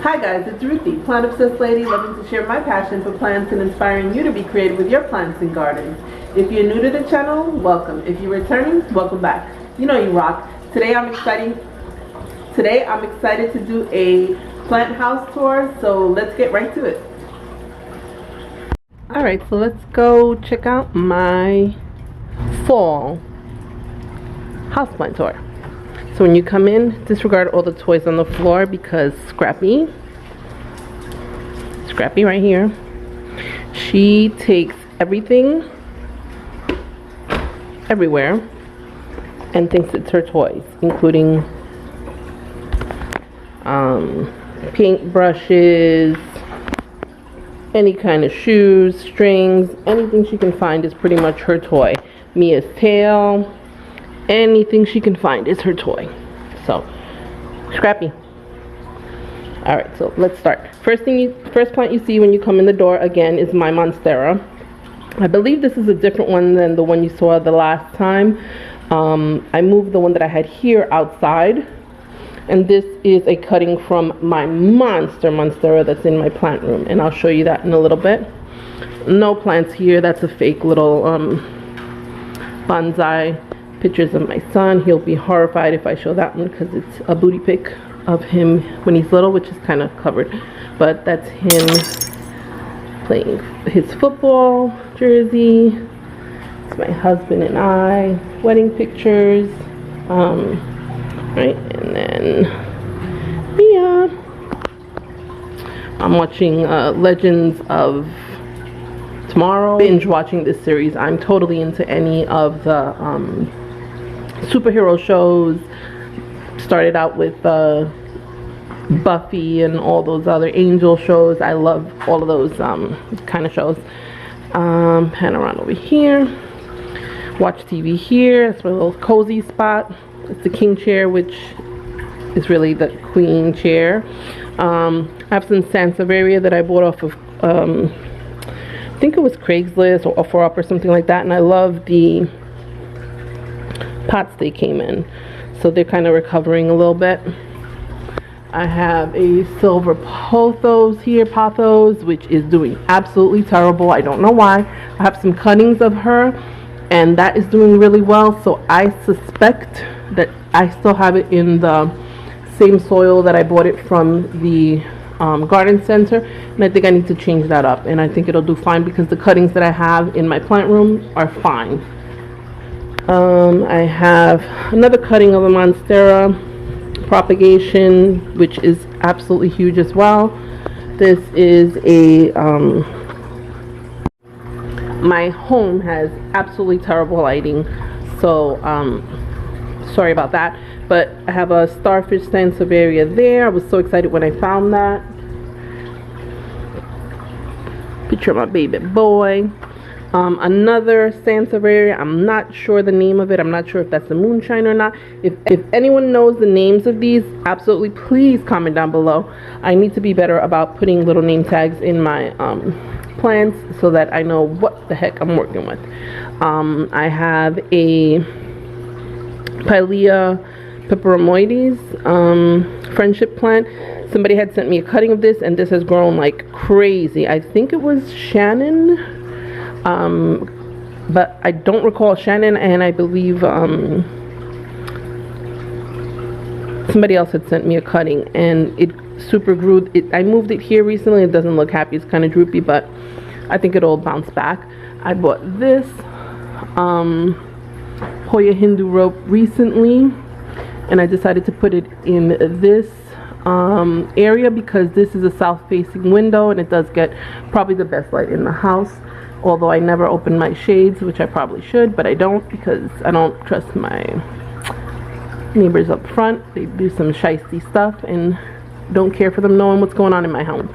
Hi guys, it's Ruthie, plant obsessed lady loving to share my passion for plants and inspiring you to be creative with your plants and gardens. If you're new to the channel, welcome. If you're returning, welcome back. You know you rock. Today I'm excited to do a plant house tour, so let's get right to it. Alright, so let's go check out my fall houseplant tour. So when you come in, disregard all the toys on the floor because Scrappy right here, she takes everything everywhere and thinks it's her toys, including paint brushes, any kind of shoes, strings, anything she can find is pretty much her toy. Mia's tail, anything she can find is her toy. So, Scrappy. Alright, so let's start. First plant you see when you come in the door again is my Monstera. I believe this is a different one than the one you saw the last time. I moved the one that I had here outside. And this is a cutting from my monster Monstera that's in my plant room. And I'll show you that in a little bit. No plants here. That's a fake little bonsai. Pictures of my son. He'll be horrified if I show that one because it's a booty pic of him when he's little, which is kind of covered. But that's him playing his football jersey. It's my husband and I. Wedding pictures. Right, and then Mia. I'm watching Legends of Tomorrow. Binge watching this series. I'm totally into any of the superhero shows. Started out with Buffy and all those other angel shows. I love all of those kind of shows. Pan around over here. Watch TV here. That's my little cozy spot. It's the king chair, which is really the queen chair. I have some Sansevieria that I bought off of I think it was Craigslist or OfferUp or something like that, and I love the pots they came in, so they're kind of recovering a little bit. I have a silver Pothos here, which is doing absolutely terrible. I don't know why. I have some cuttings of her, and that is doing really well, so I suspect that I still have it in the same soil that I bought it from the garden center, and I think I need to change that up, and I think it'll do fine because the cuttings that I have in my plant room are fine. I have another cutting of a Monstera propagation, which is absolutely huge as well. This is a my home has absolutely terrible lighting, so sorry about that, but I have a starfish Sansevieria there. I was so excited when I found that. Picture of my baby boy. Another Sansevieria. I'm not sure the name of it. I'm not sure if that's the moonshine or not. If anyone knows the names of these, absolutely please comment down below. I need to be better about putting little name tags in my plants so that I know what the heck I'm working with. I have a Pilea peperomoides friendship plant. Somebody had sent me a cutting of this, and this has grown like crazy. I think it was Shannon, but I don't recall Shannon, and I believe somebody else had sent me a cutting, and it super grew. I moved it here recently. It doesn't look happy. It's kind of droopy, but I think it'll bounce back. I bought this Hoya Hindu rope recently, and I decided to put it in this area because this is a south facing window and it does get probably the best light in the house, although I never open my shades, which I probably should, but I don't because I don't trust my neighbors up front. They do some shisty stuff and don't care for them knowing what's going on in my home.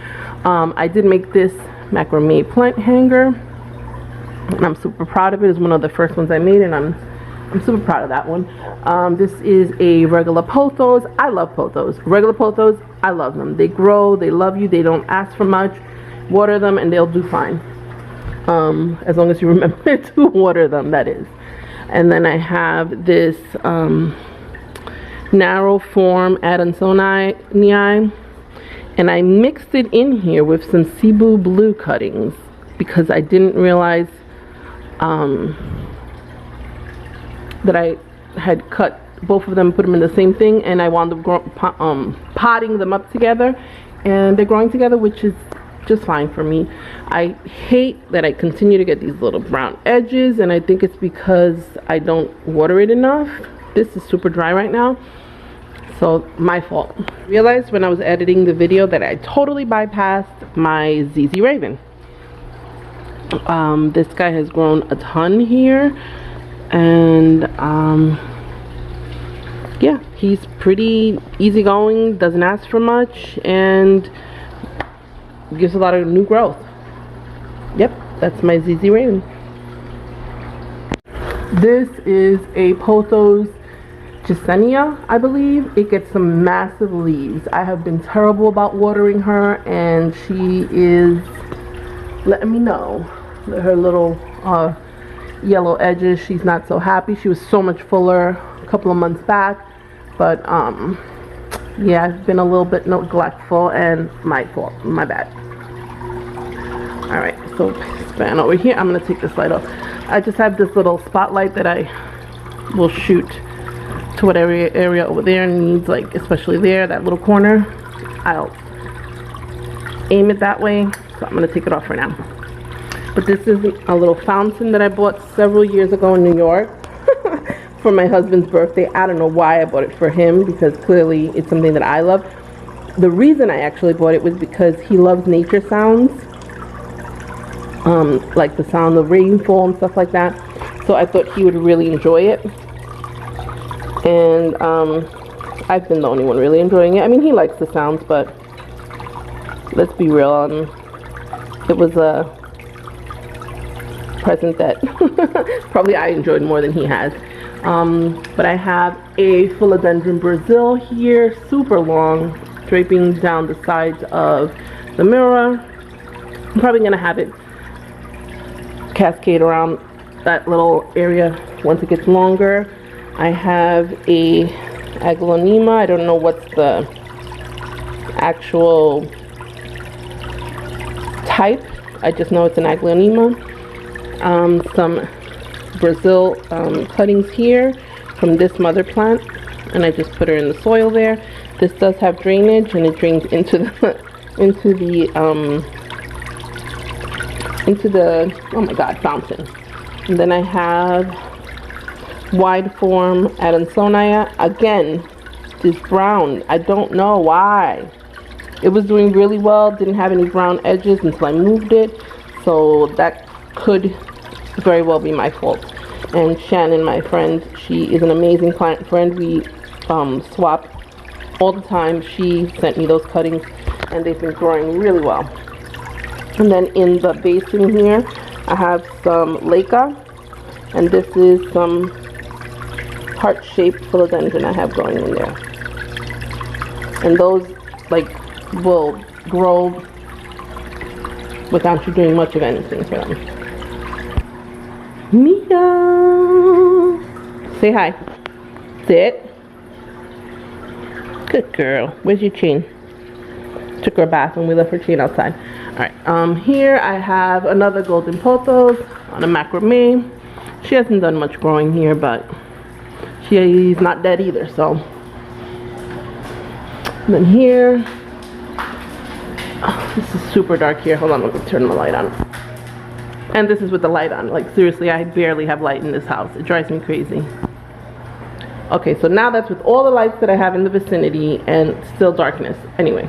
I did make this macrame plant hanger, and I'm super proud of it. It's one of the first ones I made, and I'm super proud of that one. This is a regular Pothos. I love Pothos. Regular Pothos, I love them. They grow, they love you, they don't ask for much. Water them and they'll do fine. As long as you remember to water them, that is. And then I have this narrow form Adansonii, And I mixed it in here with some Cebu blue cuttings because I didn't realize that I had cut both of them, put them in the same thing, and I wound up potting them up together, and they're growing together, which is just fine for me. I hate that I continue to get these little brown edges, and I think it's because I don't water it enough. This is super dry right now, so my fault. I realized when I was editing the video that I totally bypassed my ZZ Raven. This guy has grown a ton here, and yeah, he's pretty easygoing, doesn't ask for much, and gives a lot of new growth. Yep, that's my ZZ Raven. This is a Pothos Gisenia, I believe. It gets some massive leaves. I have been terrible about watering her, and she is letting me know that her little yellow edges, she's not so happy. She was so much fuller a couple of months back, but yeah, I've been a little bit neglectful, and my fault, my bad. Alright, so span over here. I'm going to take this light off. I just have this little spotlight that I will shoot to whatever area over there needs, like especially there, that little corner. I'll aim it that way, so I'm going to take it off for now. But this is a little fountain that I bought several years ago in New York for my husband's birthday. I don't know why I bought it for him, because clearly it's something that I love. The reason I actually bought it was because he loves nature sounds, like the sound of rainfall and stuff like that. So I thought he would really enjoy it. And I've been the only one really enjoying it. I mean, he likes the sounds, but let's be real, it was a present that probably I enjoyed more than he has. But I have a Philodendron Brazil here, super long, draping down the sides of the mirror. I'm probably going to have it cascade around that little area once it gets longer. I have a Aglaonema. I don't know what's the actual type. I just know it's an Aglaonema. Some Brazil cuttings here from this mother plant, and I just put her in the soil there. This does have drainage, and it drains into the oh my god, fountain. And then I have wide form Adansonii. Again, this brown, I don't know why. It was doing really well, didn't have any brown edges until I moved it, so that could very well be my fault. And Shannon, my friend, she is an amazing client friend. We swap all the time. She sent me those cuttings, and they've been growing really well. And then in the basin here, I have some Leica, and this is some heart-shaped philodendron I have growing in there. And those like will grow without you doing much of anything for them. Mia! Say hi. Sit. Good girl. Where's your chain? Took her a bath and we left her chain outside. Alright, here I have another golden pothos on a macrame. She hasn't done much growing here, but she's not dead either, so. And then here, oh, this is super dark here. Hold on, let me turn the light on. And this is with the light on. Like, seriously, I barely have light in this house. It drives me crazy. Okay, so now that's with all the lights that I have in the vicinity and still darkness. Anyway,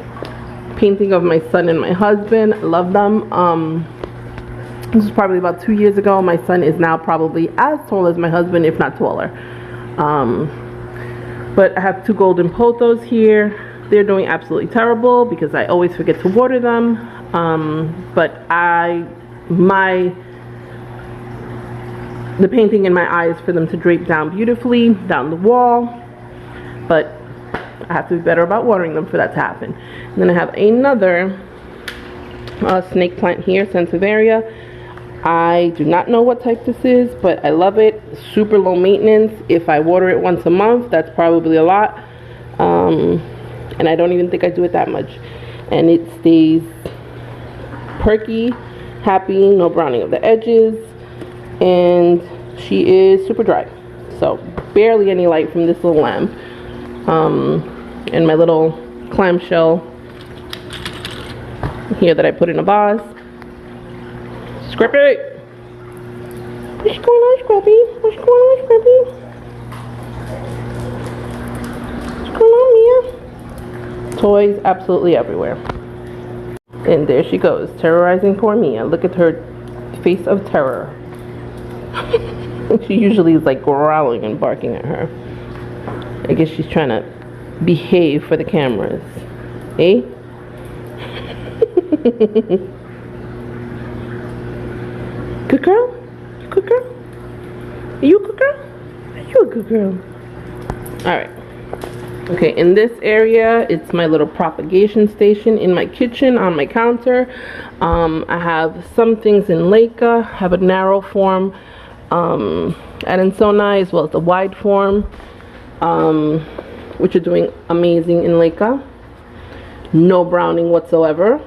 painting of my son and my husband. I love them. This was probably about 2 years ago. My son is now probably as tall as my husband, if not taller. But I have two golden pothos here. They're doing absolutely terrible because I always forget to water them. But the painting in my eye is for them to drape down beautifully down the wall, but I have to be better about watering them for that to happen. And then I have another snake plant here, Sansevieria. I do not know what type this is, but I love it. Super low maintenance. If I water it once a month, that's probably a lot, and I don't even think I do it that much. and it stays perky, happy, no browning of the edges, and she is super dry. So barely any light from this little lamp. And my little clamshell here that I put in a vase. Scrappy! What's going on, Scrappy? What's going on, Scrappy? What's going on, Mia? Toys absolutely everywhere. And there she goes, terrorizing poor Mia. Look at her face of terror. She usually is like growling and barking at her. I guess she's trying to behave for the cameras. Eh? Good girl? Good girl? Are you a good girl? Are you a good girl? Alright. Okay, in this area, it's my little propagation station in my kitchen on my counter. I have some things in Leica. I have a narrow form Adansonii as well as the wide form, which are doing amazing in Leica. No browning whatsoever.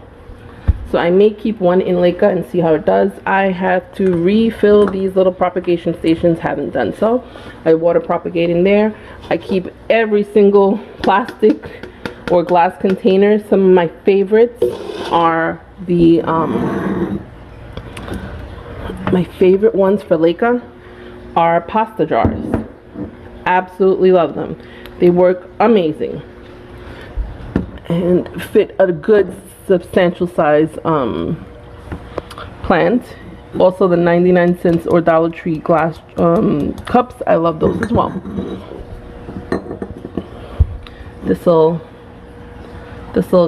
So I may keep one in Leica and see how it does. I have to refill these little propagation stations, haven't done so. I water propagate in there. I keep every single plastic or glass container. Some of my favorites are the my favorite ones for Leica are pasta jars. Absolutely love them. They work amazing and fit a good substantial size plant. Also the 99 cents or Dollar Tree glass cups, I love those as well. This little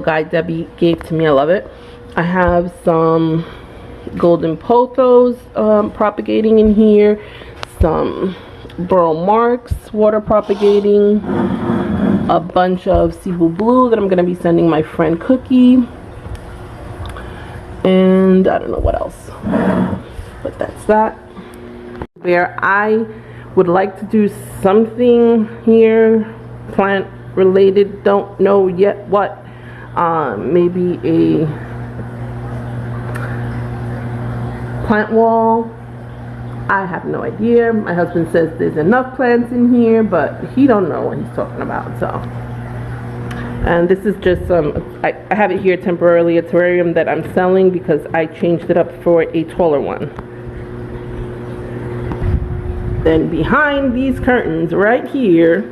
guy Debbie gave to me, I love it. I have some golden pothos propagating in here, some burl marks water propagating, a bunch of Cebu blue that I'm going to be sending my friend Cookie, and I don't know what else, but that's that. Where I would like to do something here plant related, don't know yet what, maybe a plant wall. I have no idea. My husband says there's enough plants in here, but he don't know what he's talking about. So, and this is just I have it here temporarily, a terrarium that I'm selling because I changed it up for a taller one. Then behind these curtains right here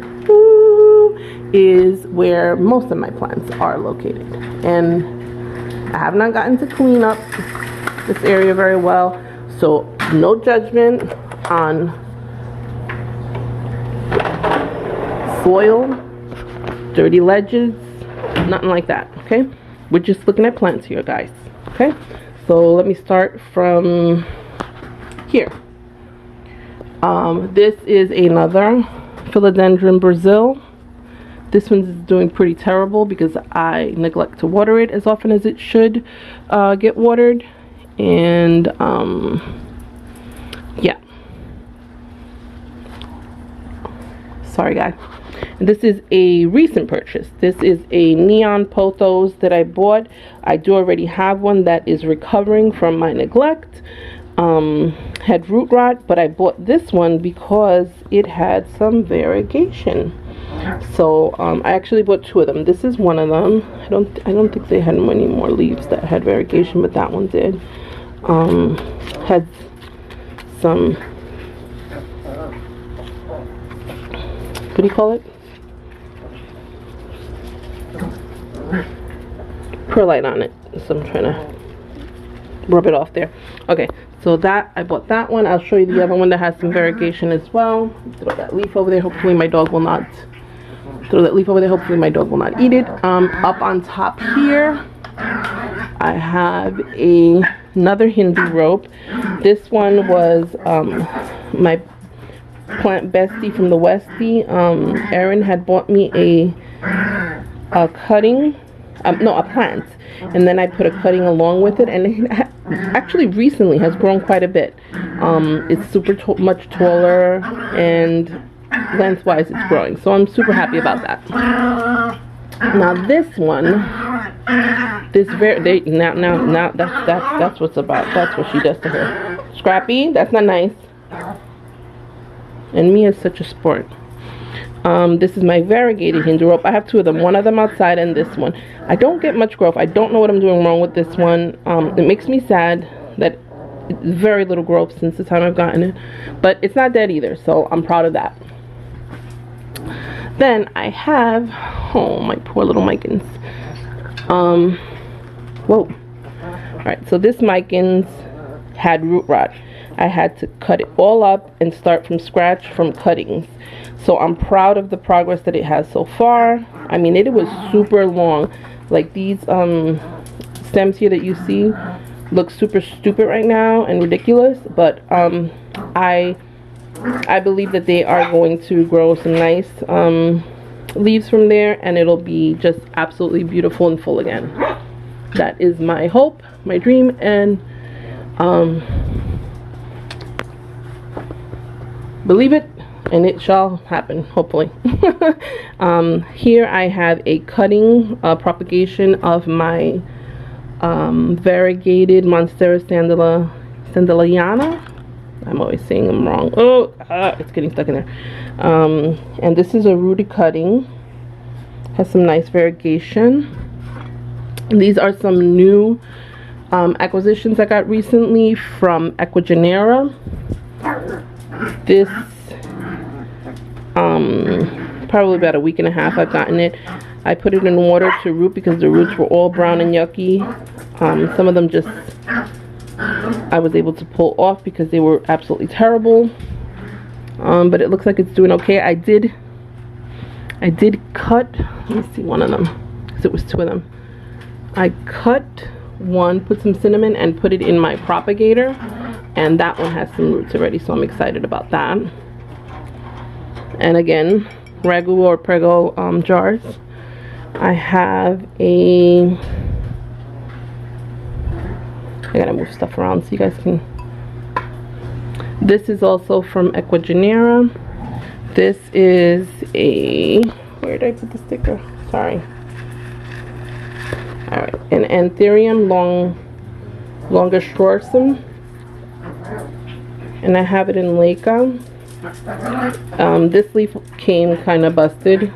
is where most of my plants are located, and I have not gotten to clean up this area very well, so no judgment on soil, dirty ledges, nothing like that. Okay, we're just looking at plants here, guys. Okay, so let me start from here. This is another Philodendron Brazil. This one's doing pretty terrible because I neglect to water it as often as it should get watered. And yeah, sorry guys. This is a recent purchase. This is a neon pothos that I bought. I do already have one that is recovering from my neglect. Had root rot, but I bought this one because it had some variegation. So I actually bought two of them. This is one of them. I don't think they had many more leaves that had variegation, but that one did. Had some, what do you call it? Perlite on it. So I'm trying to rub it off there. Okay, so that I bought that one. I'll show you the other one that has some variegation as well. Throw that leaf over there. Hopefully my dog will not throw that leaf over there. Hopefully my dog will not eat it. Up on top here, I have another Hindu rope. This one was my plant bestie from the Westie. Erin had bought me a cutting, no, a plant, and then I put a cutting along with it, and it actually recently has grown quite a bit. It's super much taller, and lengthwise it's growing, so I'm super happy about that. Now this one Now that's what's about. That's what she does to her. Scrappy, that's not nice. And Mia's such a sport. This is my variegated hinge rope. I have two of them. One of them outside and this one. I don't get much growth. I don't know what I'm doing wrong with this one. It makes me sad that it's very little growth since the time I've gotten it. But it's not dead either, so I'm proud of that. Then I have, oh, my poor little Micans. Whoa. Alright, so this Micans had root rot. I had to cut it all up and start from scratch from cuttings. So I'm proud of the progress that it has so far. I mean, it was super long. Like these stems here that you see look super stupid right now and ridiculous, but I believe that they are going to grow some nice leaves from there, and it'll be just absolutely beautiful and full again. That is my hope, my dream, and believe it, and it shall happen, hopefully. Here I have a cutting propagation of my variegated Monstera Sandaliana. I'm always saying them wrong. Oh, it's getting stuck in there. And this is a Ruthie cutting. Has some nice variegation. And these are some new acquisitions I got recently from Equigenera. This probably about a week and a half I've gotten it. I put it in water to root because the roots were all brown and yucky. Some of them just I was able to pull off because they were absolutely terrible. But it looks like it's doing okay. I did cut, let me see one of them, because it was two of them. I cut one, put some cinnamon and put it in my propagator, and that one has some roots already, so I'm excited about that. And again, ragu or prego jars. I have a, I gotta move stuff around so you guys can. This is also from Equigenera. This is a, where did I put the sticker? Sorry. Alright, an Anthurium longistorsum. And I have it in Leica. This leaf came kind of busted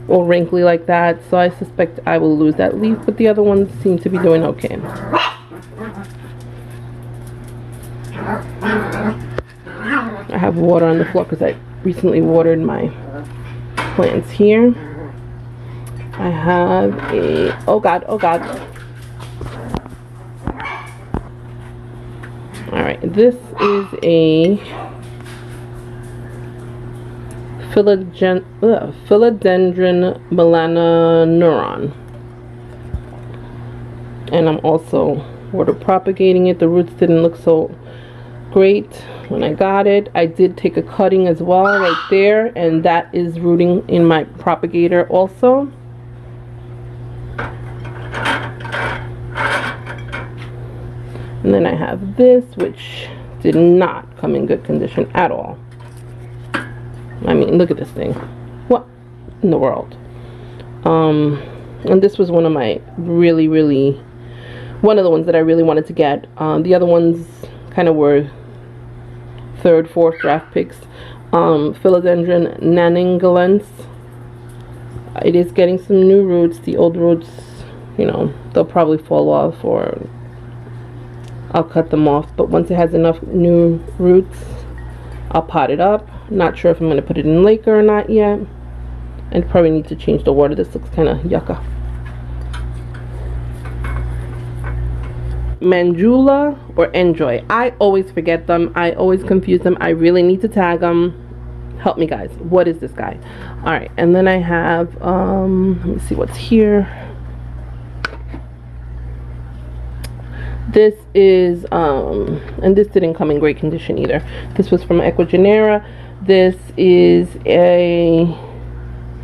or wrinkly like that, so I suspect I will lose that leaf, but the other ones seem to be doing okay. I have water on the floor because I recently watered my plants here. I have a, oh god, alright, this is a Philodendron Micans, and I'm also water propagating it. The roots didn't look so great when I got it. I did take a cutting as well right there, and that is rooting in my propagator also. And then I have this, which did not come in good condition at all. I mean, look at this thing. What in the world? And this was one of my one of the ones that I really wanted to get. The other ones kind of were third, fourth draft picks. Philodendron Micans. It is getting some new roots. The old roots, you know, they'll probably fall off, or I'll cut them off. But once it has enough new roots, I'll pot it up. Not sure if I'm going to put it in Leica or not yet. And probably need to change the water. This looks kind of yucca. Manjula or Enjoy. I always forget them. I always confuse them. I really need to tag them. Help me, guys. What is this guy? Alright, and then I have, let me see what's here. This is, and this didn't come in great condition either. This was from Equigenera. This is a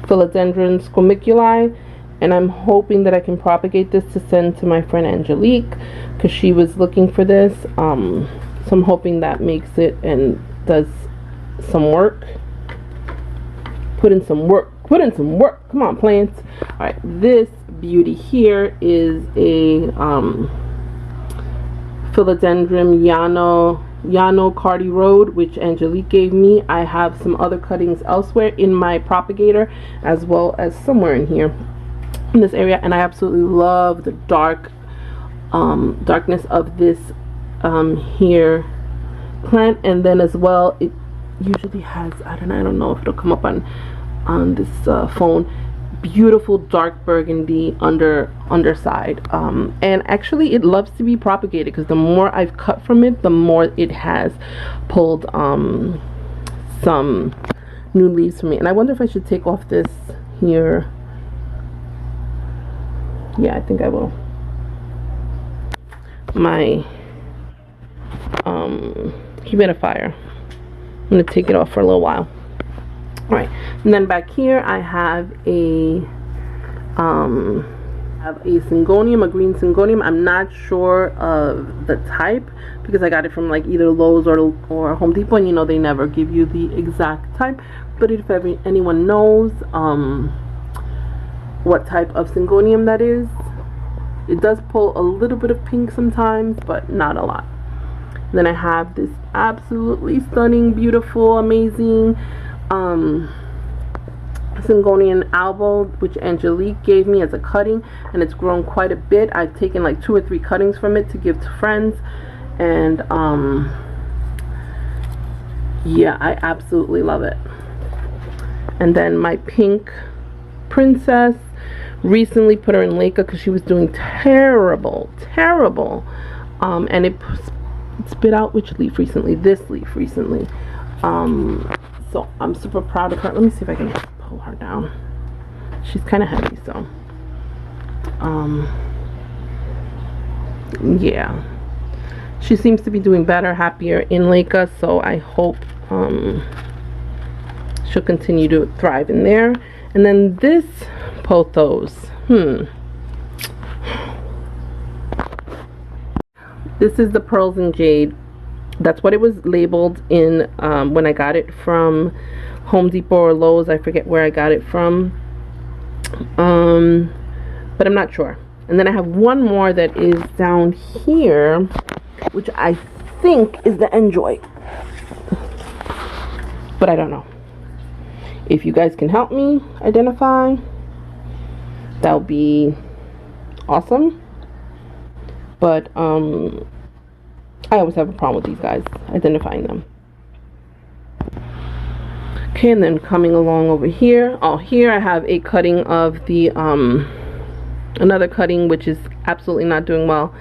Philodendron Micans, and I'm hoping that I can propagate this to send to my friend Angelique, because she was looking for this. So I'm hoping that makes it and does some work. Put in some work. Come on, plants. Alright, this beauty here is a Philodendron Llano Cardi Road, which Angelique gave me. I have some other cuttings elsewhere in my propagator, as well as somewhere in here in this area, and I absolutely love the darkness of this here plant. And then as well, it usually has, I don't know if it'll come up on this phone, beautiful dark burgundy underside, and actually it loves to be propagated, because the more I've cut from it, the more it has pulled some new leaves for me. And I wonder if I should take off this here. Yeah, I think I will. My humidifier, I'm going to take it off for a little while. Alright, and then back here I have a Syngonium, a green Syngonium. I'm not sure of the type, because I got it from like either Lowe's or Home Depot, and you know they never give you the exact type. But if anyone knows what type of Syngonium that is, it does pull a little bit of pink sometimes, but not a lot. And then I have this absolutely stunning, beautiful, amazing Syngonian albo, which Angelique gave me as a cutting, and it's grown quite a bit. I've taken like 2 or 3 cuttings from it to give to friends, and yeah, I absolutely love it. And then my pink princess, recently put her in Leica because she was doing terrible, and it spit out which leaf recently? This leaf recently. So I'm super proud of her. Let me see if I can pull her down. She's kind of heavy, so yeah, she seems to be doing better, happier in Leica, so I hope she'll continue to thrive in there. And then this Pothos, this is the Pearls and Jade. That's what it was labeled in when I got it from Home Depot or Lowe's. I forget where I got it from, but I'm not sure. And then I have one more that is down here, which I think is the Enjoy, but I don't know. If you guys can help me identify, that would be awesome. But I always have a problem with these guys identifying them. Okay, and then coming along over here, here I have a cutting of the another cutting which is absolutely not doing well,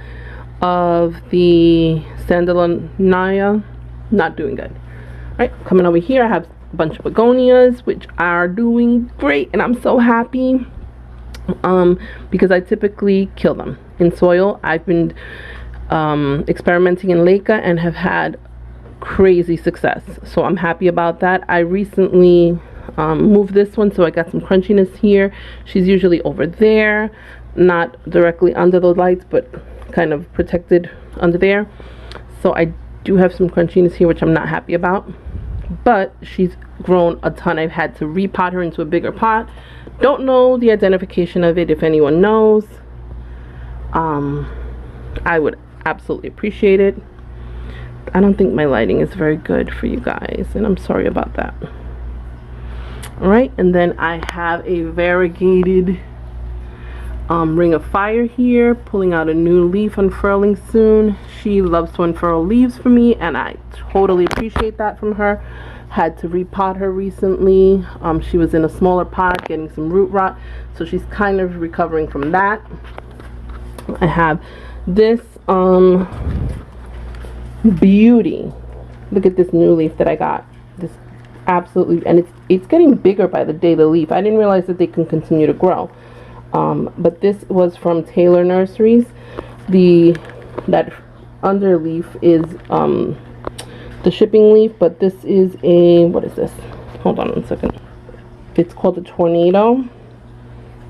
of the Sandalinaya, not doing good. All right, coming over here I have a bunch of begonias which are doing great, and I'm so happy because I typically kill them in soil. I've been experimenting in Leica and have had crazy success, so I'm happy about that. I recently moved this one, so I got some crunchiness here. She's usually over there, not directly under the lights, but kind of protected under there. So I do have some crunchiness here, which I'm not happy about, but she's grown a ton. I've had to repot her into a bigger pot. Don't know the identification of it. If anyone knows, I would absolutely appreciate it. I don't think my lighting is very good for you guys, and I'm sorry about that. Alright, and then I have a variegated Ring of Fire here, pulling out a new leaf, unfurling soon. She loves to unfurl leaves for me, and I totally appreciate that from her. Had to repot her recently. She was in a smaller pot getting some root rot, so she's kind of recovering from that. I have this beauty. Look at this new leaf that I got. This absolutely, and it's getting bigger by the day, the leaf. I didn't realize that they can continue to grow. But this was from Taylor Nurseries. That underleaf is the shipping leaf, but this is a, what is this? Hold on one second. It's called the Tornado,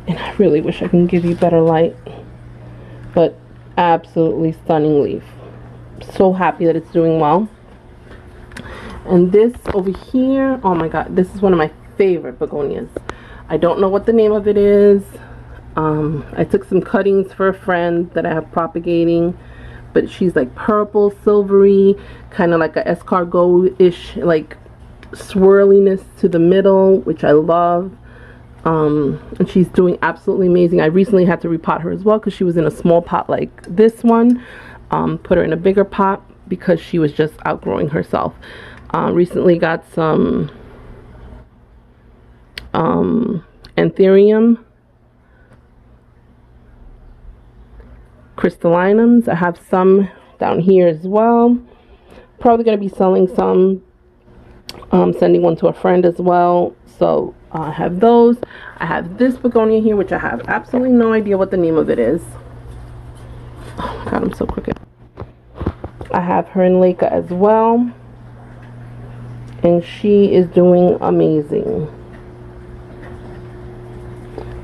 and I really wish I can give you better light, but absolutely stunning leaf. So happy that it's doing well. And this over here, oh my god, this is one of my favorite begonias. I don't know what the name of it is. I took some cuttings for a friend that I have propagating, but she's like purple, silvery, kind of like a escargot-ish, like swirliness to the middle, which I love. And she's doing absolutely amazing. I recently had to repot her as well because she was in a small pot like this one. Put her in a bigger pot because she was just outgrowing herself. Recently got some anthurium crystallinums. I have some down here as well. Probably going to be selling some, sending one to a friend as well. So I have those. I have this begonia here, which I have absolutely no idea what the name of it is. Oh my god, I'm so crooked. I have her in Leica as well, and she is doing amazing.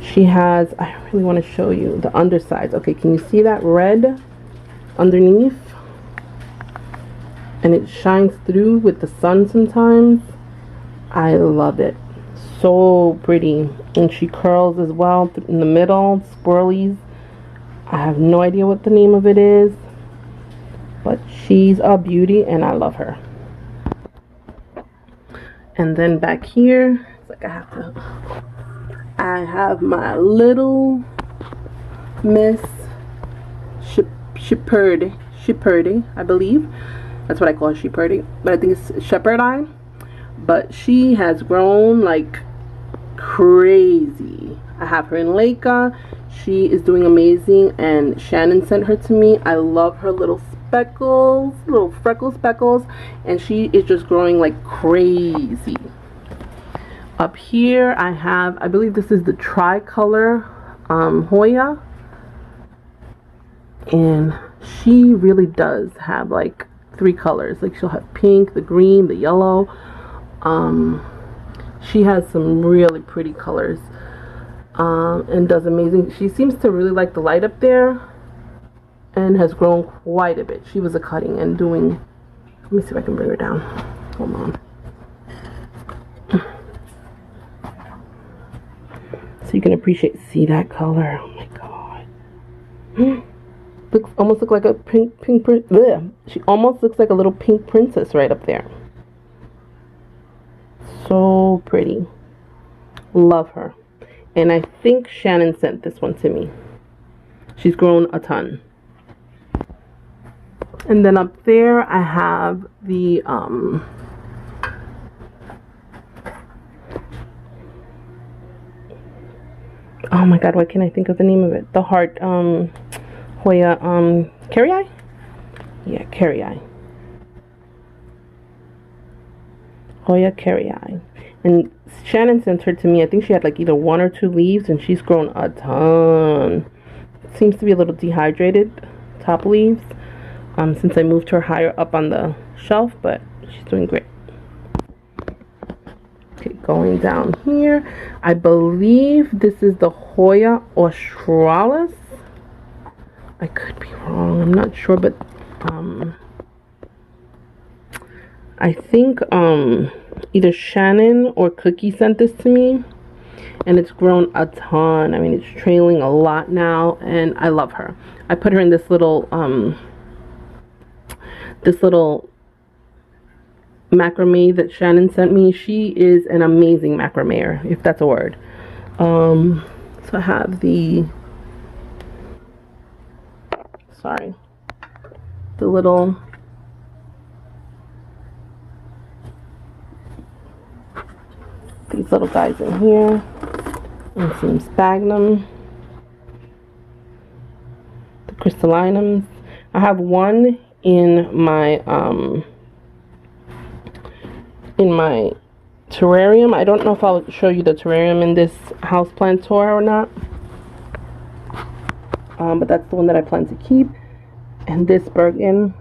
She has, I really want to show you the undersides. Okay, can you see that red underneath? And it shines through with the sun sometimes. I love it. So pretty. And she curls as well in the middle, swirlies. I have no idea what the name of it is, but she's a beauty and I love her. And then back here, it's like I have my little Miss Shepherdie, I believe. That's what I call Shepherdie, but I think it's Shepherdie. But she has grown like crazy. I have her in Leica. She is doing amazing, and Shannon sent her to me. I love her little speckles, little freckle speckles, and she is just growing like crazy. Up here I have, I believe this is the Tricolor Hoya, and she really does have like 3 colors. Like she'll have pink, the green, the yellow. She has some really pretty colors, and does amazing. She seems to really like the light up there and has grown quite a bit. She was a cutting and doing, let me see if I can bring her down. Hold on. So you can appreciate, see that color. Oh my god. Almost look like a pink bleh. She almost looks like a little pink princess right up there. So pretty. Love her. And I think Shannon sent this one to me. She's grown a ton. And then up there I have the oh my god, why can't I think of the name of it? The heart Hoya Carrii? Yeah, Carrii. Hoya Carrii. And Shannon sent her to me. I think she had like either 1 or 2 leaves, and she's grown a ton. Seems to be a little dehydrated, top leaves, since I moved her higher up on the shelf, but she's doing great. Okay, going down here, I believe this is the Hoya Australis. I could be wrong, I'm not sure, but I think either Shannon or Cookie sent this to me, and it's grown a ton. I mean, it's trailing a lot now, and I love her. I put her in this little macrame that Shannon sent me. She is an amazing macrameer, if that's a word. So I have the little these little guys in here, and some sphagnum, the crystallinums. I have one in my terrarium. I don't know if I'll show you the terrarium in this houseplant tour or not, but that's the one that I plan to keep. And this Birken,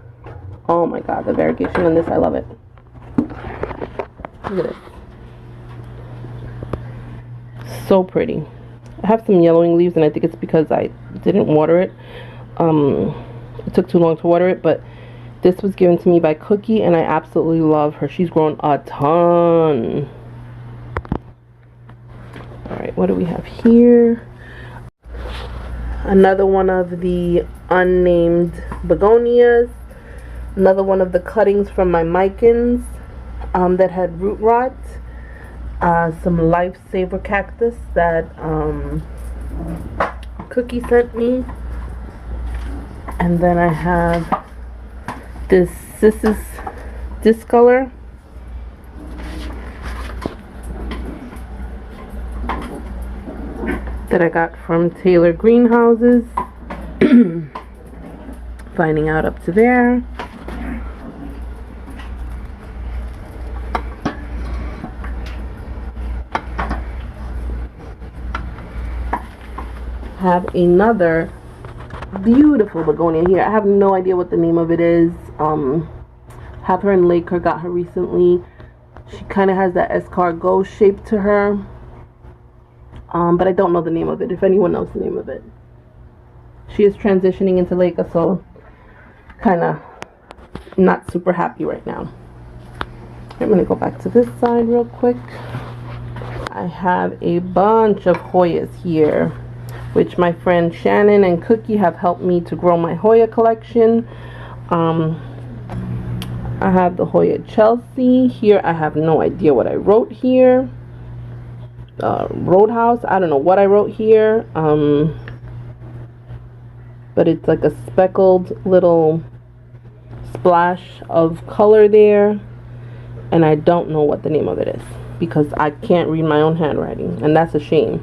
oh my god, the variegation on this, I love it. Look at this. So pretty. I have some yellowing leaves, and I think it's because I didn't water it. It took too long to water it, but this was given to me by Cookie, and I absolutely love her. She's grown a ton. Alright, what do we have here? Another one of the unnamed begonias. Another one of the cuttings from my Micans that had root rot. Some lifesaver cactus that Cookie sent me. And then I have this Cissus discolor. That I got from Taylor Greenhouses. Finding out up to there. Have another beautiful begonia here. I have no idea what the name of it is. Have her in Laker, got her recently. She kind of has that escargot shape to her. But I don't know the name of it, if anyone knows the name of it. She is transitioning into Laker, so kind of not super happy right now. I'm going to go back to this side real quick. I have a bunch of Hoyas here, which my friend Shannon and Cookie have helped me to grow my Hoya collection. I have the Hoya Chelsea. Here I have no idea what I wrote here. Roadhouse, I don't know what I wrote here, but it's like a speckled little splash of color there, and I don't know what the name of it is because I can't read my own handwriting, and that's a shame.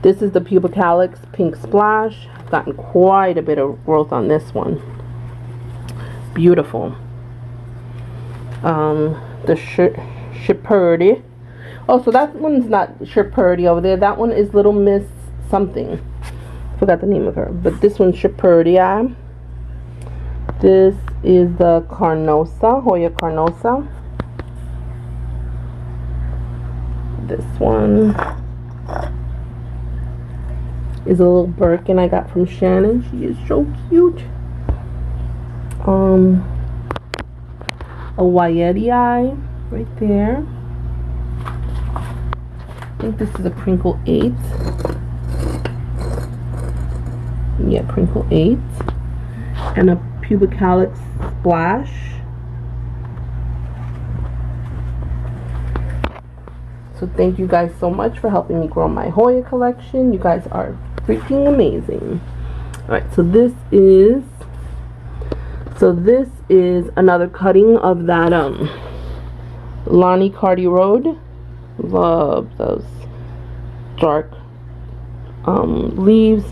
This is the pubic calyx pink splash. I've gotten quite a bit of growth on this one. Beautiful. The Shipurdy. Oh, so that one's not Shipurdy over there. That one is Little Miss something. Forgot the name of her. But this one's Shipurdy. This is the Carnosa, Hoya Carnosa. This one is a little Birken I got from Shannon. She is so cute. A Wayeti eye right there. I think this is a Prinkle 8. Yeah, Prinkle 8. And a pubic calyx splash. So thank you guys so much for helping me grow my Hoya collection. You guys are freaking amazing. Alright, so this is another cutting of that Lonnie Cardi Road. Love those dark leaves,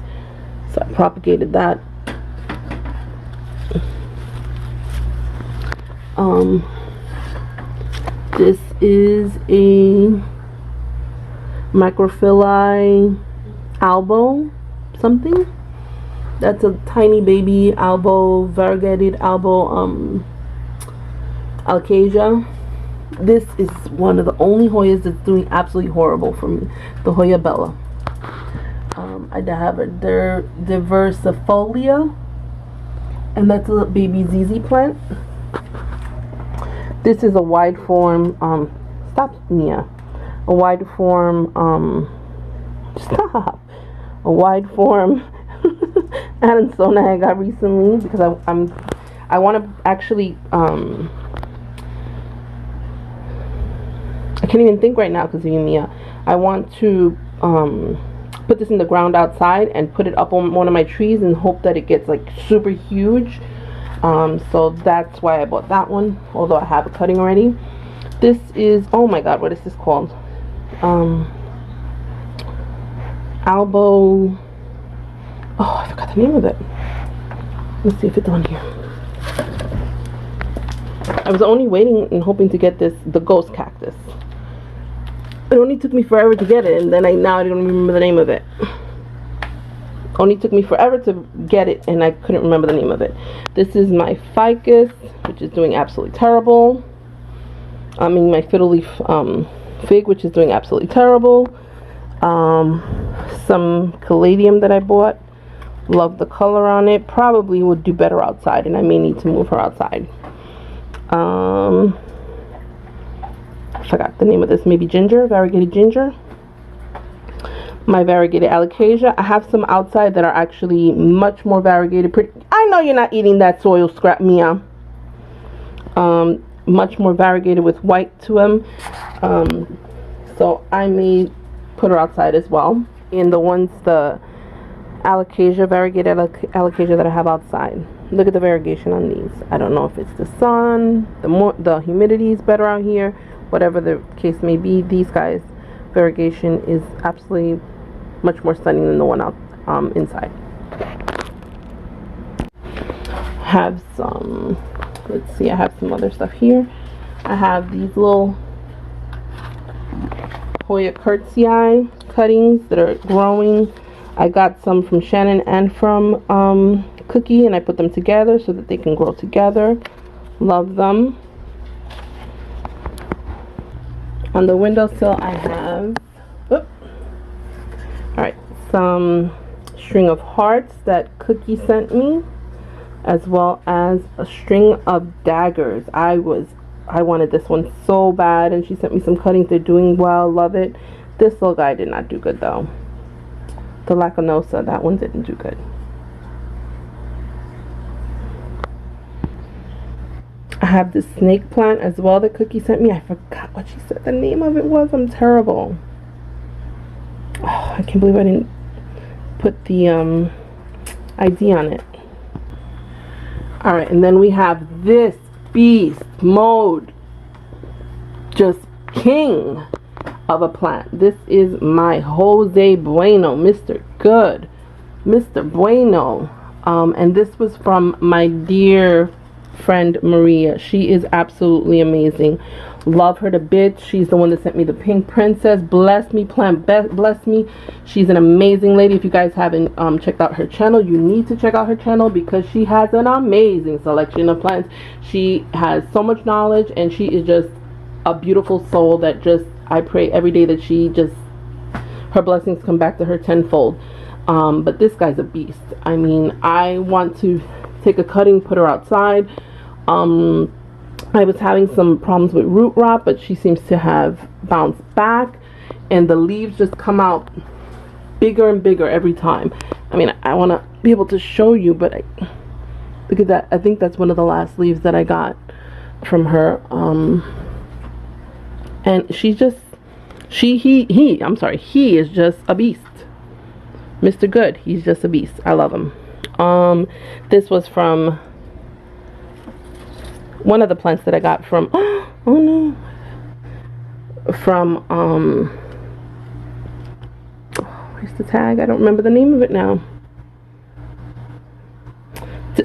so I propagated that. This is a Macrophyllae albo something. That's a tiny baby albo, variegated albo alcasia. This is one of the only Hoyas that's doing absolutely horrible for me. The Hoya Bella. I have a Diversifolia, and that's a baby ZZ plant. This is a wide form. Stop, Mia. A wide form. Stop. A wide form Adansona I got recently because I want to actually I can't even think right now because of Mia. I want to put this in the ground outside and put it up on one of my trees and hope that it gets like super huge. So that's why I bought that one, although I have a cutting already. This is, oh my god, what is this called? Albo, oh, I forgot the name of it. Let's see if it's on here. I was only waiting and hoping to get this, the ghost cactus. It only took me forever to get it, and then now I don't remember the name of it. Only took me forever to get it, and I couldn't remember the name of it. This is my ficus, which is doing absolutely terrible. I mean my fiddle leaf fig, which is doing absolutely terrible. Some caladium that I bought. Love the color on it. Probably would do better outside, and I may need to move her outside. I forgot the name of this. Maybe ginger, variegated ginger. my variegated alocasia. I have some outside that are actually much more variegated. I know you're not eating that soil scrap, Mia. Much more variegated with white to them. So I may put her outside as well. And the alocasia, variegated alocasia that I have outside. Look at the variegation on these. I don't know if it's the sun, the humidity is better out here, whatever the case may be. These guys, variegation is absolutely much more stunning than the one out inside. Have some, let's see, I have some other stuff here. I have these little Hoya Tricolor cuttings that are growing. I got some from Shannon and from Cookie, and I put them together so that they can grow together. Love them. On the windowsill I have alright, some string of hearts that Cookie sent me, as well as a string of daggers. I wanted this one so bad, and she sent me some cuttings. They're doing well. Love it. This little guy did not do good though. The carnosa, that one didn't do good. I have this snake plant as well that Cookie sent me. I forgot what she said the name of it was. I'm terrible. Oh, I can't believe I didn't put the ID on it. Alright, and then we have this beast mode, just king of a plant. This is my Jose Bueno, Mr. Good, Mr. Bueno. And this was from my dear friend Maria. She is absolutely amazing. Love her to bits. She's the one that sent me the pink princess. Bless me, plant, bless me. She's an amazing lady. If you guys haven't checked out her channel, you need to check out her channel because she has an amazing selection of plants. She has so much knowledge, and she is just a beautiful soul that just, I pray every day that she just, her blessings come back to her tenfold. But this guy's a beast. I mean, I want to take a cutting, put her outside. I was having some problems with root rot, but she seems to have bounced back, and the leaves just come out bigger and bigger every time. I mean, I want to be able to show you, but look at that. I think that's one of the last leaves that I got from her. And she's just, he is just a beast. Mr. Good, he's just a beast. I love him. This was from one of the plants that I got from, oh no, from, where's the tag? I don't remember the name of it now.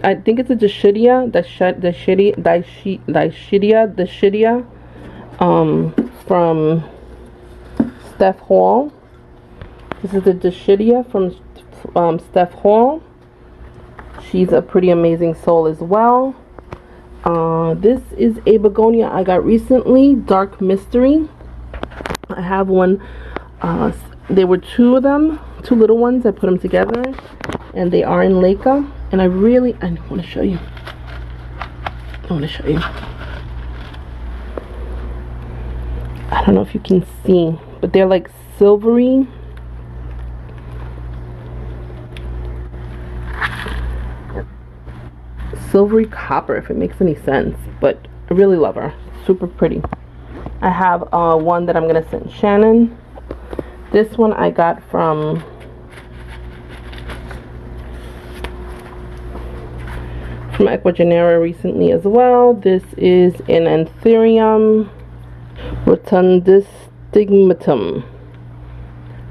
I think it's a Dischidia, from Steph Hall. This is the Dischidia from Steph Hall. She's a pretty amazing soul as well. This is a begonia I got recently, Dark Mystery. I have one, there were two of them, two little ones. I put them together, and they are in Leica, and I want to show you. I don't know if you can see, but they're like silvery. Silvery copper, if it makes any sense, but I really love her. Super pretty. I have one that I'm gonna send Shannon. This one I got from Ecuagenera recently as well. This is an Anthurium rotundistigmatum.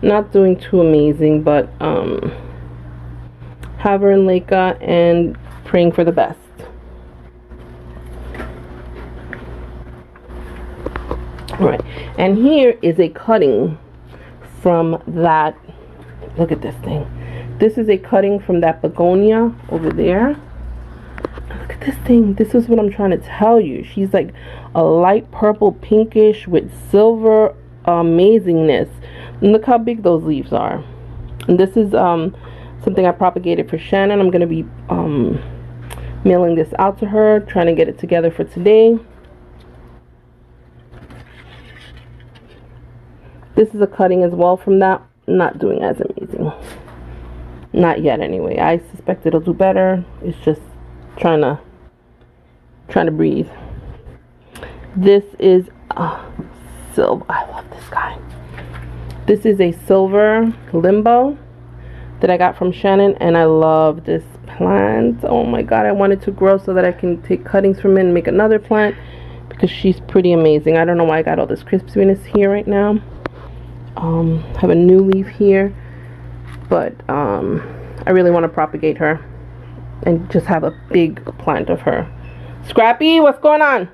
Not doing too amazing, but have her in Leica and praying for the best. Alright, and here is a cutting from that. Look at this thing. This is a cutting from that begonia over there. Look at this thing. This is what I'm trying to tell you. She's like a light purple pinkish with silver amazingness. And look how big those leaves are. And this is something I propagated for Shannon. I'm going to be mailing this out to her, trying to get it together for today. This is a cutting as well from that not doing as amazing. Not yet anyway. I suspect it'll do better. It's just trying to breathe. This is silver. I love this guy. This is a silver limbo that I got from Shannon, and I love this plant. Oh my god, I want it to grow so that I can take cuttings from it and make another plant, because she's pretty amazing. I don't know why I got all this crispiness here right now. Have a new leaf here, but I really want to propagate her and just have a big plant of her. Scrappy, what's going on?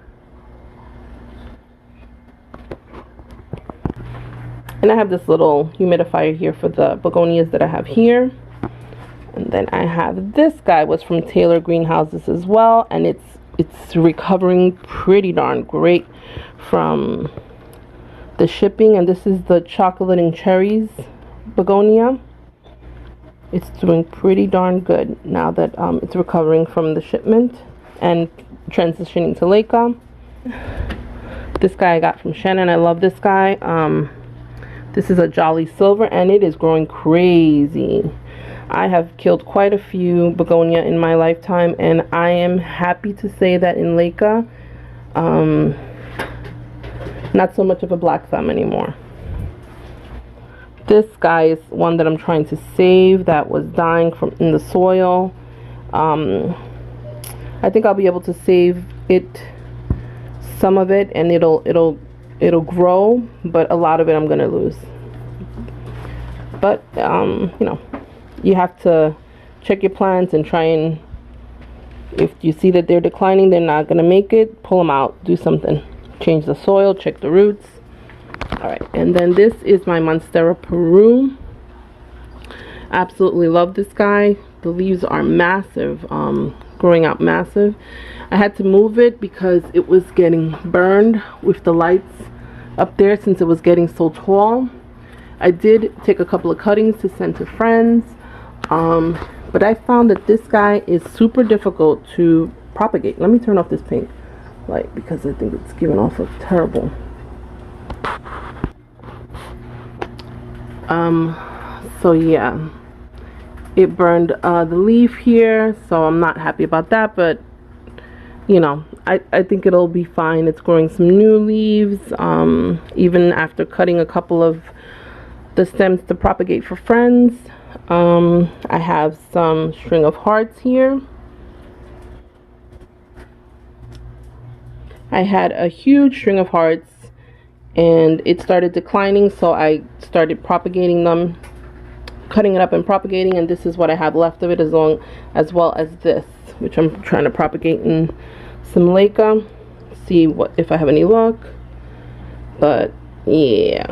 And I have this little humidifier here for the begonias that I have here. And then I have this guy, was from Taylor Greenhouses as well, and it's recovering pretty darn great from the shipping. And this is the Chocolate and Cherries begonia. It's doing pretty darn good now that it's recovering from the shipment and transitioning to Leica. This guy I got from Shannon. I love this guy. This is a Jolly Silver, and it is growing crazy. I have killed quite a few begonia in my lifetime, and I am happy to say that in Leica, not so much of a black thumb anymore. This guy is one that I'm trying to save that was dying from in the soil. I think I'll be able to save it, some of it, and it'll grow, but a lot of it I'm gonna lose. But you know, you have to check your plants and try, and if you see that they're declining, they're not gonna make it, pull them out, do something, change the soil, check the roots. All right, and then this is my Monstera Peru. Absolutely love this guy. The leaves are massive, growing out massive. I had to move it because it was getting burned with the lights up there since it was getting so tall. I did take a couple of cuttings to send to friends, but I found that this guy is super difficult to propagate. Let me turn off this pink light because I think it's giving off a terrible. So yeah, it burned the leaf here, so I'm not happy about that, but you know, I think it'll be fine. It's growing some new leaves, even after cutting a couple of the stems to propagate for friends. I have some string of hearts here. I had a huge string of hearts and it started declining, so I started propagating them, cutting it up and propagating, and this is what I have left of it, as well as this, which I'm trying to propagate in some Leica, see what if I have any luck. But yeah,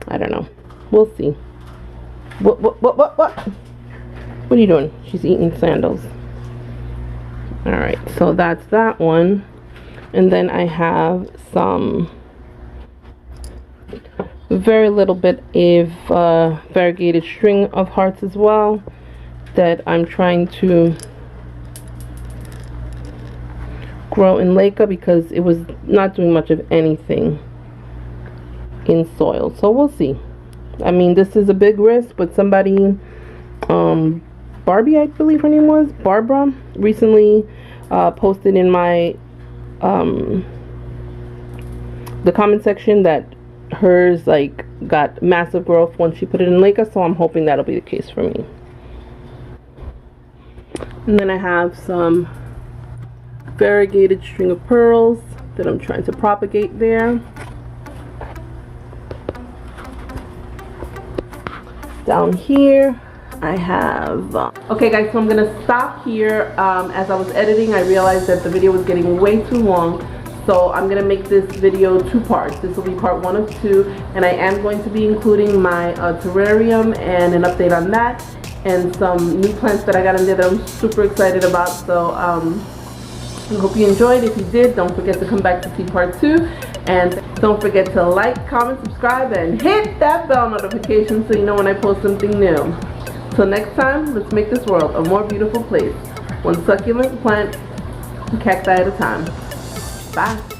I don't know, we'll see. What are you doing? She's eating sandals. All right, so that's that one. And then I have some very little bit of variegated string of hearts as well that I'm trying to grow in Leica because it was not doing much of anything in soil. So we'll see. I mean, this is a big risk, but somebody, Barbie, I believe her name was, Barbara, recently posted in my the comment section that hers like got massive growth when she put it in Leica, so I'm hoping that'll be the case for me. And then I have some variegated string of pearls that I'm trying to propagate there. Down here I have okay guys, so I'm gonna stop here. As I was editing, I realized that the video was getting way too long, so I'm gonna make this video 2 parts. This will be part 1 of 2, and I am going to be including my terrarium and an update on that, and some new plants that I got in there that I'm super excited about. So I hope you enjoyed. If you did, don't forget to come back to see part 2, and don't forget to like, comment, subscribe, and hit that bell notification so you know when I post something new. Till next time, let's make this world a more beautiful place, one succulent plant and cacti at a time. Bye.